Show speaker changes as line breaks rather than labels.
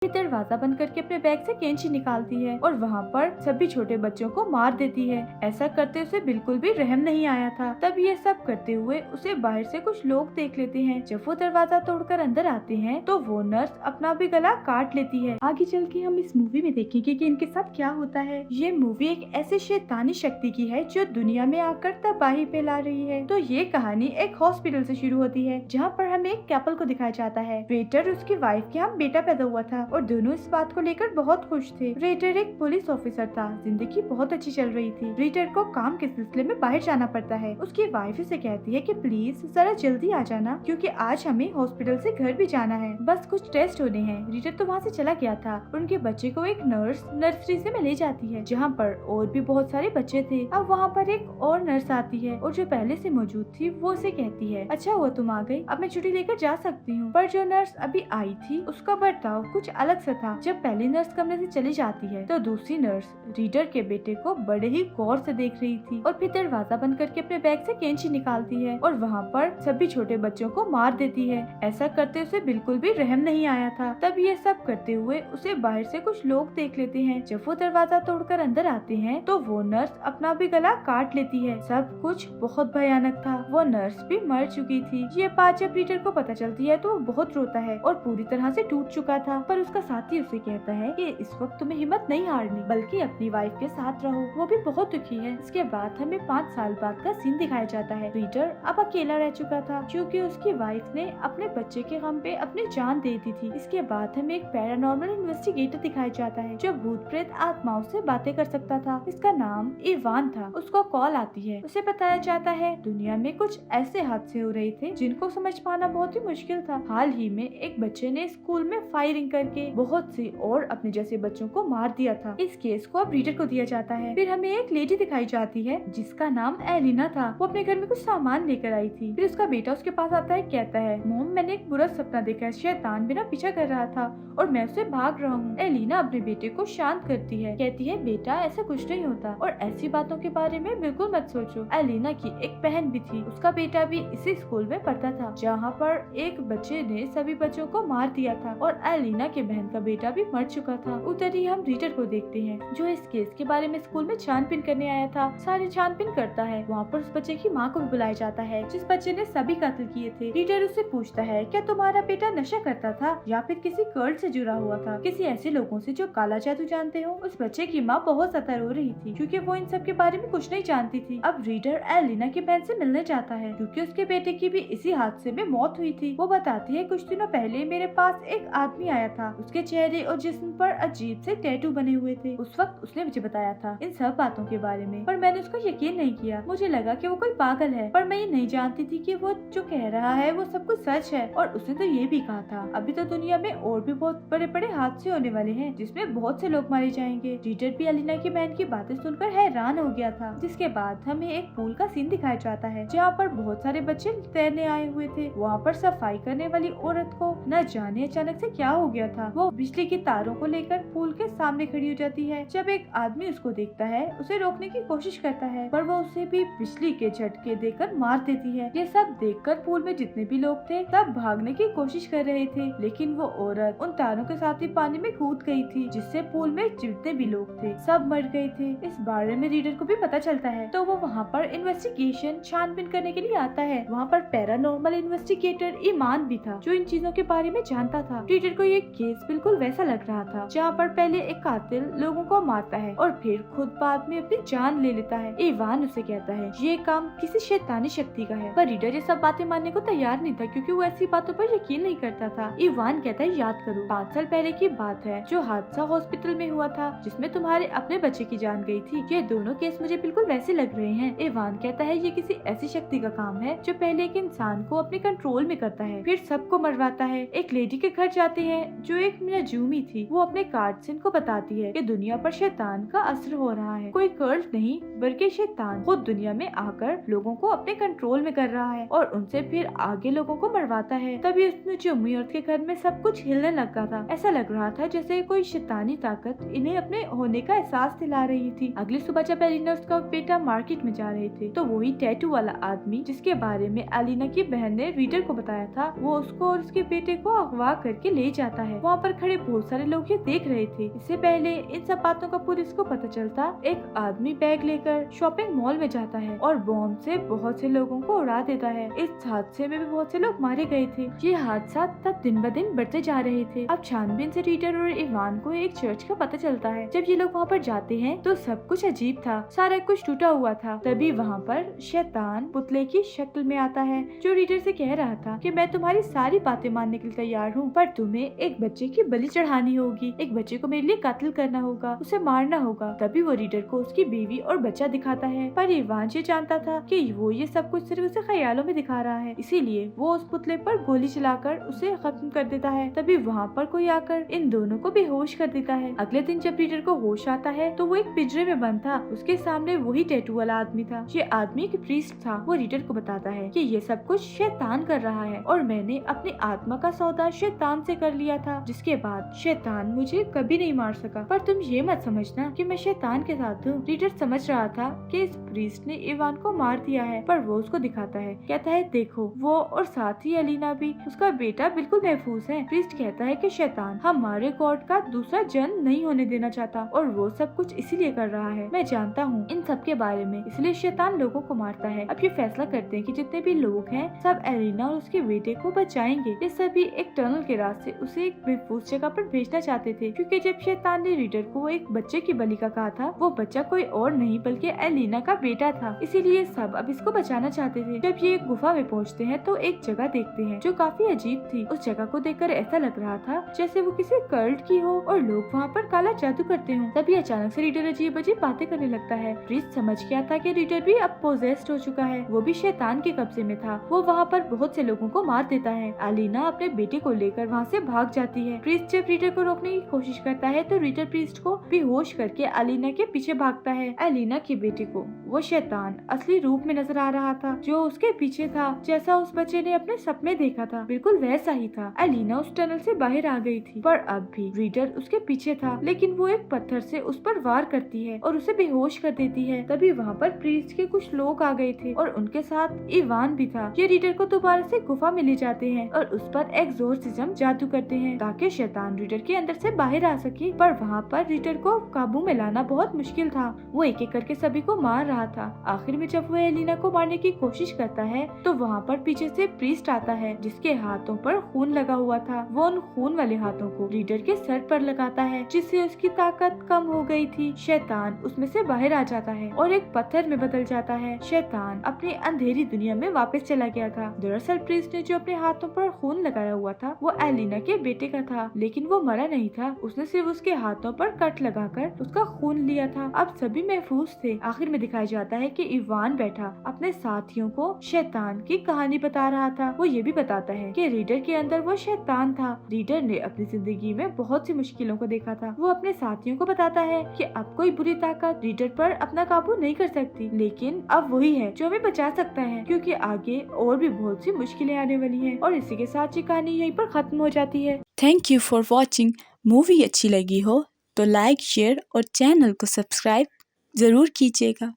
दरवाजा बंद करके अपने बैग से कैंची निकालती है और वहाँ पर सभी छोटे बच्चों को मार देती है। ऐसा करते उसे बिल्कुल भी रहम नहीं आया था। तब ये सब करते हुए उसे बाहर से कुछ लोग देख लेते हैं। जब वो दरवाजा तोड़कर अंदर आते हैं तो वो नर्स अपना भी गला काट लेती है। आगे चल के हम इस मूवी में देखेंगे कि इनके साथ क्या होता है। ये मूवी एक ऐसे शैतानी शक्ति की है जो दुनिया में आकर तबाही फैला रही है। तो ये कहानी एक हॉस्पिटल से शुरू होती है जहाँ पर हमें एक कपल को दिखाया जाता है। वेटर उसकी वाइफ के यहाँ बेटा पैदा हुआ था और दोनों इस बात को लेकर बहुत खुश थे। रेटर एक पुलिस ऑफिसर था। जिंदगी बहुत अच्छी चल रही थी। रेटर को काम के सिलसिले में बाहर जाना पड़ता है। उसकी वाइफ उसे कहती है कि प्लीज जरा जल्दी आ जाना क्योंकि आज हमें हॉस्पिटल से घर भी जाना है। बस कुछ टेस्ट होने हैं। रेटर तो वहाँ से चला गया था। उनके बच्चे को एक नर्स नर्सरी से में ले जाती है जहाँ पर और भी बहुत सारे बच्चे थे। अब वहाँ पर एक और नर्स आती है और जो पहले से मौजूद थी वो उसे कहती है अच्छा हुआ तुम आ गई, अब मैं छुट्टी लेकर जा सकती हूँ। पर जो नर्स अभी आई थी उसका बर्ताव कुछ अलग सा था। जब पहली नर्स कमरे से चली जाती है तो दूसरी नर्स रीडर के बेटे को बड़े ही गौर से देख रही थी और फिर दरवाजा बंद करके अपने बैग से कैंची निकालती है और वहाँ पर सभी छोटे बच्चों को मार देती है। ऐसा करते उसे बिल्कुल भी रहम नहीं आया था। तब ये सब करते हुए उसे बाहर से कुछ लोग देख लेते हैं। जब वो दरवाजा तोड़कर अंदर आते हैं तो वो नर्स अपना भी गला काट लेती है। सब कुछ बहुत भयानक था। वो नर्स भी मर चुकी थी। ये बात जब रीडर को पता चलती है तो वो बहुत रोता है और पूरी तरह से टूट चुका था। पर उसका साथी उसे कहता है कि इस वक्त तुम्हें हिम्मत नहीं हारनी बल्कि अपनी वाइफ के साथ रहो। वो भी बहुत दुखी है। इसके बाद हमें 5 साल बाद का सीन दिखाया जाता है। रीडर अब अकेला रह चुका था क्योंकि उसकी वाइफ ने अपने बच्चे के गम पे अपनी जान दे दी थी। इसके बाद हमें एक पैरानॉर्मल इन्वेस्टिगेटर दिखाया जाता है जो भूत प्रेत आत्माओं से बातें कर सकता था। इसका नाम इवान था। उसको कॉल आती है। उसे बताया जाता है दुनिया में कुछ ऐसे हादसे हो रहे थे जिनको समझ पाना बहुत ही मुश्किल था। हाल ही में एक बच्चे ने स्कूल में फायरिंग करके बहुत सी और अपने जैसे बच्चों को मार दिया था। इस केस को अब रीडर को दिया जाता है। फिर हमें एक लेडी दिखाई जाती है जिसका नाम एलिना था। वो अपने घर में कुछ सामान लेकर आई थी। फिर उसका बेटा उसके पास आता है, कहता है मॉम मैंने एक बुरा सपना देखा है। शैतान मेरा पीछा कर रहा था और मैं उससे भाग रहा हूँ। एलिना अपने बेटे को शांत करती है, कहती है बेटा ऐसा कुछ नहीं होता और ऐसी बातों के बारे में बिल्कुल मत सोचो। एलिना की एक बहन भी थी। उसका बेटा भी इसी स्कूल में पढ़ता था जहाँ पर एक बच्चे ने सभी बच्चों को मार दिया था और एलिना के बहन का बेटा भी मर चुका था। उधर ही हम रीडर को देखते हैं जो इस केस के बारे में स्कूल में छानबीन करने आया था। सारी छानबीन करता है। वहाँ पर उस बच्चे की माँ को भी बुलाया जाता है जिस बच्चे ने सभी कत्ल किए थे। रीडर उससे पूछता है क्या तुम्हारा बेटा नशा करता था या फिर किसी कल्ट से जुड़ा हुआ था, किसी ऐसे लोगों से जो काला जादू जानते हो। उस बच्चे की माँ बहुत ज्यादा रो रही थी क्योंकि वो इन सब के बारे में कुछ नहीं जानती थी। अब रीडर एलिना की बहन से मिलने जाता है क्योंकि उसके बेटे की भी इसी हादसे में मौत हुई थी। वो बताती है कुछ दिनों पहले मेरे पास एक आदमी आया था। उसके चेहरे और जिस्म पर अजीब से टैटू बने हुए थे। उस वक्त उसने मुझे बताया था इन सब बातों के बारे में पर मैंने उसको यकीन नहीं किया। मुझे लगा कि वो कोई पागल है पर मैं ये नहीं जानती थी कि वो जो कह रहा है वो सब कुछ सच है। और उसने तो ये भी कहा था अभी तो दुनिया में और भी बहुत बड़े बड़े हादसे होने वाले हैं जिसमें बहुत से लोग मारे जाएंगे। रीडर भी एलिना की बहन की बातें सुनकर हैरान हो गया था। जिसके बाद हमें एक पूल का सीन दिखाया जाता है जहाँ पर बहुत सारे बच्चे तैरने आए हुए थे। वहाँ पर सफाई करने वाली औरत को न जाने अचानक से क्या हो गया था। वो बिजली की तारों को लेकर पूल के सामने खड़ी हो जाती है। जब एक आदमी उसको देखता है उसे रोकने की कोशिश करता है पर वो उसे भी बिजली के झटके देकर मार देती है। ये सब देखकर पूल में जितने भी लोग थे सब भागने की कोशिश कर रहे थे लेकिन वो औरत उन तारों के साथ ही पानी में कूद गई थी जिससे पूल में जितने भी लोग थे सब मर गए थे। इस बारे में रीडर को भी पता चलता है तो वो वहाँ पर इन्वेस्टिगेशन छानबीन करने के लिए आता है। वहाँ पर पैरानॉर्मल इन्वेस्टिगेटर ईमान भी था जो इन चीजों के बारे में जानता था। रीडर को ये केस बिल्कुल वैसा लग रहा था जहाँ पर पहले एक कातिल लोगों को मारता है और फिर खुद बाद में अपनी जान ले लेता है। इवान उसे कहता है ये काम किसी शैतानी शक्ति का है पर रीडर ये सब बातें मानने को तैयार नहीं था क्योंकि वो ऐसी बातों पर यकीन नहीं करता था। इवान कहता है याद करो 5 साल पहले की बात है जो हादसा हॉस्पिटल में हुआ था जिसमें तुम्हारे अपने बच्चे की जान गई थी। ये दोनों केस मुझे बिल्कुल वैसे लग रहे हैं। इवान कहता है ये किसी ऐसी शक्ति का काम है जो पहले एक इंसान को अपने कंट्रोल में करता है फिर सबको मरवाता है। एक लेडी के घर जाते हैं जो एक मिनाजूमी थी। वो अपने कार्ड से इनको बताती है कि दुनिया पर शैतान का असर हो रहा है। कोई कल्ट नहीं बल्कि शैतान खुद दुनिया में आकर लोगों को अपने कंट्रोल में कर रहा है और उनसे फिर आगे लोगों को मरवाता है। तभी उस मिनाजूमी औरत के घर में सब कुछ हिलने लगा था। ऐसा लग रहा था जैसे कोई शैतानी ताकत इन्हें अपने होने का एहसास दिला रही थी। अगली सुबह जब एलिना उसका बेटा मार्केट में जा रहे थे तो वही टैटू वाला आदमी जिसके बारे में एलिना की बहन ने रीडर रीडर को बताया था वो उसको और उसके बेटे को अगवा करके ले जाता है। वहाँ पर खड़े बहुत सारे लोग ये देख रहे थे। इससे पहले इन सब बातों का पुलिस को पता चलता, एक आदमी बैग लेकर शॉपिंग मॉल में जाता है और बॉम्ब से बहुत से लोगों को उड़ा देता है। इस हादसे में भी बहुत से लोग मारे गए थे। ये हादसा तब दिन ब दिन बढ़ते जा रहे थे। अब छानबीन से रीडर और इवान को एक चर्च का पता चलता है। जब ये लोग वहाँ पर जाते हैं तो सब कुछ अजीब था, सारा कुछ टूटा हुआ था। तभी वहाँ पर शैतान पुतले की शक्ल में आता है जो रीडर से कह रहा था कि मैं तुम्हारी सारी बातें मानने के लिए तैयार हूँ, पर तुम्हें एक बच्चे की बलि चढ़ानी होगी, एक बच्चे को मेरे लिए कत्ल करना होगा, उसे मारना होगा। तभी वो रीडर को उसकी बीवी और बच्चा दिखाता है, पर इवान ये जानता था कि वो ये सब कुछ सिर्फ उसे ख्यालों में दिखा रहा है, इसीलिए वो उस पुतले पर गोली चलाकर उसे खत्म कर देता है। तभी वहाँ पर कोई आकर इन दोनों को बेहोश कर देता है। अगले दिन जब रीडर को होश आता है तो वो एक पिंजरे में बंद था। उसके सामने वही टैटू वाला आदमी था। ये आदमी एक प्रीस्ट था। वो रीडर को बताता है कि ये सब कुछ शैतान कर रहा है और मैंने अपनी आत्मा का सौदा शैतान से कर लिया था, जिसके बाद शैतान मुझे कभी नहीं मार सका। पर तुम ये मत समझना कि मैं शैतान के साथ हूँ। रीडर समझ रहा था कि इस प्रीस्ट ने इवान को मार दिया है, पर वो उसको दिखाता है, कहता है देखो वो और साथ ही अलीना भी, उसका बेटा बिल्कुल महफूज है। प्रीस्ट कहता है कि शैतान हमारे गॉड का दूसरा जन्म नहीं होने देना चाहता और वो सब कुछ इसीलिए कर रहा है। मैं जानता हूँ इन सब के बारे में, इसलिए शैतान लोगों को मारता है। अब ये फैसला करते हैं कि जितने भी लोग हैं सब एलिना और उसके बेटे को बचाएंगे। ये सभी एक टनल के रास्ते उसे एक महफूज जगह पर भेजना चाहते थे, क्योंकि जब शैतान ने रीडर को एक बच्चे की बलि का कहा था, वो बच्चा कोई और नहीं बल्कि एलिना का बेटा था। इसीलिए सब अब इसको बचाना चाहते थे। जब ये गुफा में पहुँचते हैं तो एक जगह देखते हैं जो काफी अजीब थी। उस जगह को देखकर ऐसा लग रहा था जैसे वो किसी कल्ट की हो और लोग वहाँ पर काला जादू करते हों। तभी अचानक से रीडर अजीब अजीब बातें करने लगता है। प्रीस्ट समझ गया था कि रीडर भी अब पोजेस्ड हो चुका है, वो भी शैतान के कब्जे में था। वो वहाँ पर बहुत से लोगों को मार देता है। एलिना अपने बेटे को लेकर वहाँ से भाग जाती है। प्रीस्ट जब रीडर को रोकने की कोशिश करता है तो रीडर प्रीस्ट को बेहोश करके एलिना के पीछे भागता है। एलिना के बेटे को वो शैतान असली रूप में नजर आ रहा था जो उसके पीछे था, जैसा उस बच्चे ने अपने सपने देखा था, बिल्कुल वैसा ही था। एलिना उस टनल से बाहर आ गई थी, पर अब भी रीडर उसके पीछे था, लेकिन वो एक पत्थर से उस पर वार करती है और उसे बेहोश कर देती है। तभी वहाँ पर प्रीस्ट के कुछ लोग आ गए थे और उनके साथ इवान भी था। ये रीडर को दोबारा से गुफा में ले जाते हैं और उस पर एक्सोर्सिज्म जादू करते हैं ताकि शैतान रीडर के अंदर से बाहर आ सके। पर वहाँ पर रीडर को काबू में लाना बहुत मुश्किल था। वो एक एक करके सभी को मार रहा था। आखिर में जब वो एलिना को मारने की कोशिश करता है तो वहाँ पर पीछे से प्रीस्ट आता है जिसके हाथों पर खून लगा हुआ था। वो उन खून वाले हाथों को रीडर के सर पर लगाता है जिससे उसकी ताकत कम हो गई थी। शैतान उसमें से बाहर आ जाता है और एक पत्थर में बदल जाता है। शैतान अपनी अंधेरी दुनिया में वापस चला गया था। दरअसल प्रीस्ट ने जो अपने हाथों पर खून लगाया हुआ था वो एलिना के बेटे का था, लेकिन वो मरा नहीं था। उसने सिर्फ उसके हाथों पर कट लगाकर उसका खून लिया था। अब सभी महफूज थे। आखिर में दिखाया जाता है कि इवान बैठा अपने साथियों को शैतान की कहानी बता रहा था। वो ये भी बताता है कि रीडर के अंदर वो शैतान था। रीडर ने अपनी जिंदगी में बहुत सी मुश्किलों को देखा था। वो अपने साथियों को बताता है कि अब कोई बुरी ताकत रीडर पर अपना काबू नहीं कर सकती, लेकिन अब वही है जो हमें बचा सकता है, क्योंकि आगे और भी बहुत सी मुश्किलें आने वाली हैं। और इसी के साथ ये कहानी यहीं पर खत्म हो जाती है।
Thank you for watching. Movie अच्छी लगी हो तो लाइक, शेयर और चैनल को सब्सक्राइब जरूर कीजिएगा।